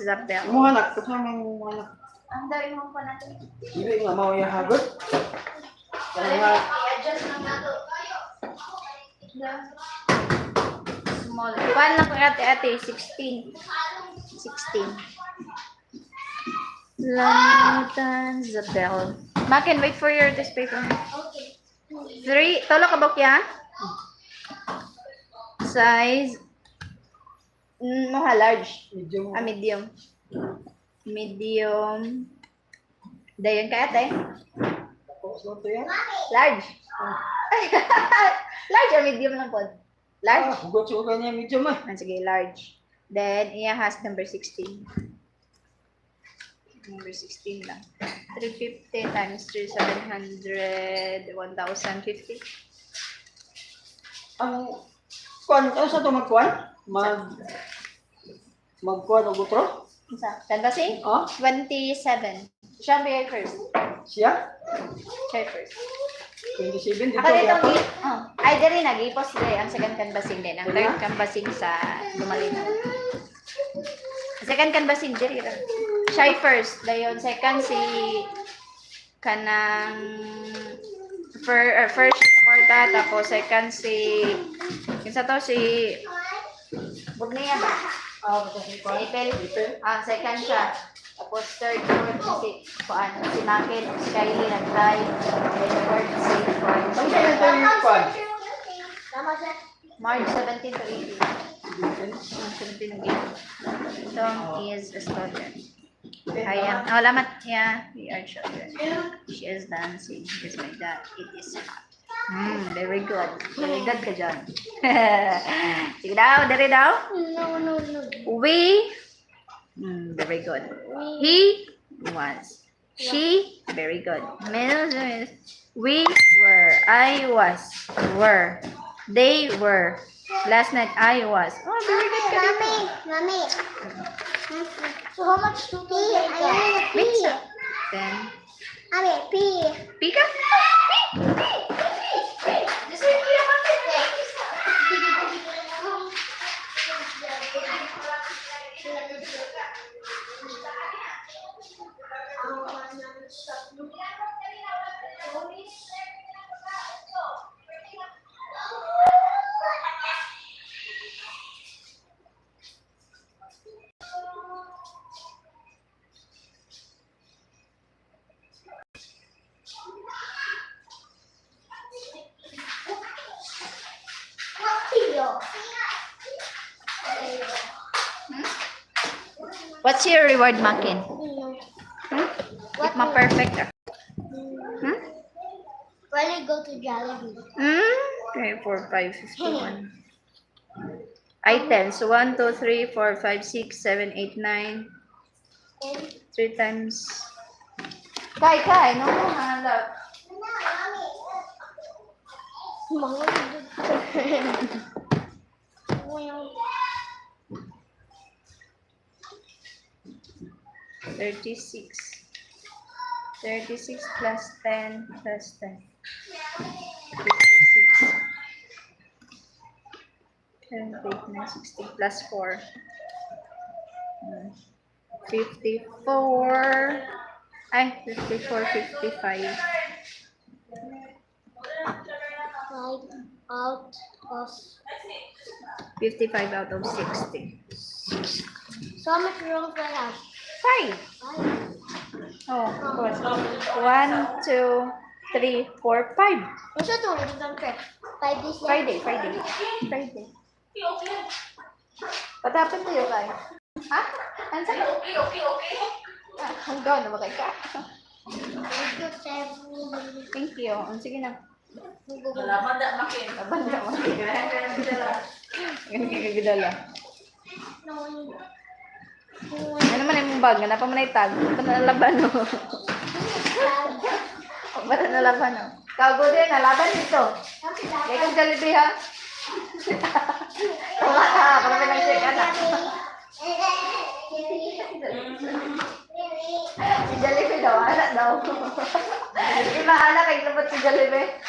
Zabel. Mga anak, kasama yung mga anak. Ang dami mo pa natin. Hindi nga mau yung hagot. Kaya nga, I-adjust lang nato. Small. Kuhaan lang ko ate, 16. 16. Lamutan, Zabel. Makin, wait for your this paper. Okay. 3, tolo ka ba yan? Size, large. medyo Medium. Medium. Dayon ka ate. tapos na ito yan. Large. Large or medium lang po? Large? Hugot siya niya medyo ma. Sige, large. Then, iya has number 16. Number 16 lang. 350 times 3, 700, 1,050. Ang kuan, ano sa ito magkuan? Magkuan o gutro? Isa. Canvassing? Ah? 27. Siya ba first? Siya? Siya first. 27 dito Ako dito, yapon. ay diri nag-ipos din. Ang second canvassing din. Ang third canvassing sa Lumalino. Second canvassing diri. Siya first. Dayon second si kanang first sa kwarta, tapos second si kinsa to si Bugniya ba? Si Ipel. Second siya. Tapos third, fourth si si Makin, si Kylie nag-try. Then fourth si Juan. Ang siya ito yung kuan? Tama siya. March 17 to 18. 17 ng game. Tom is a student. Ayan. Oh, lamat. Yeah, we are children. She is dancing. Just like that. It is hot. Very good. Very good ka dyan. Sige daw, dari daw. No. We, very good. He was. She, very good. We were. I was. Were. They were. Last night I was. Oh, very good ka dito. Mommy. So how much to pay? Pizza. Then, Pee. pika? What's your reward, Makin? What ma perfect? When you go to Jollibee. 3, 4, 5, 51. Items. 1, 2, 3, 4, 5, 6, 7, 8, 9. 3 times. Kai, no? Hanap. Mga 36. 36 plus 10 plus 10. 56. 7, 8, 9, 16 plus 4. 54. Ay, 54, 55. 5 out of 55 out of 60. so how much wrong for us? 5. Oh, of course. 1, 2, 3, 4, 5. What's your total from 5 days Friday. What happened to you, Kai? Ha? Ano sa'yo? Okay. Hanggang na makay ka. Thank you. Sige na. Laban na makin. Laban na makin. Ganun kagagdala. Ano naman yung bag? Ganapa mo na itag. Ba't na nalaban, no? Ba't na nalaban, no? Kago din, nalaban dito. Kaya kang Jollibee, ha? Wala na, para may nag-check, anak. Si Jollibee daw, anak daw. Iba anak, ay dapat si Jollibee.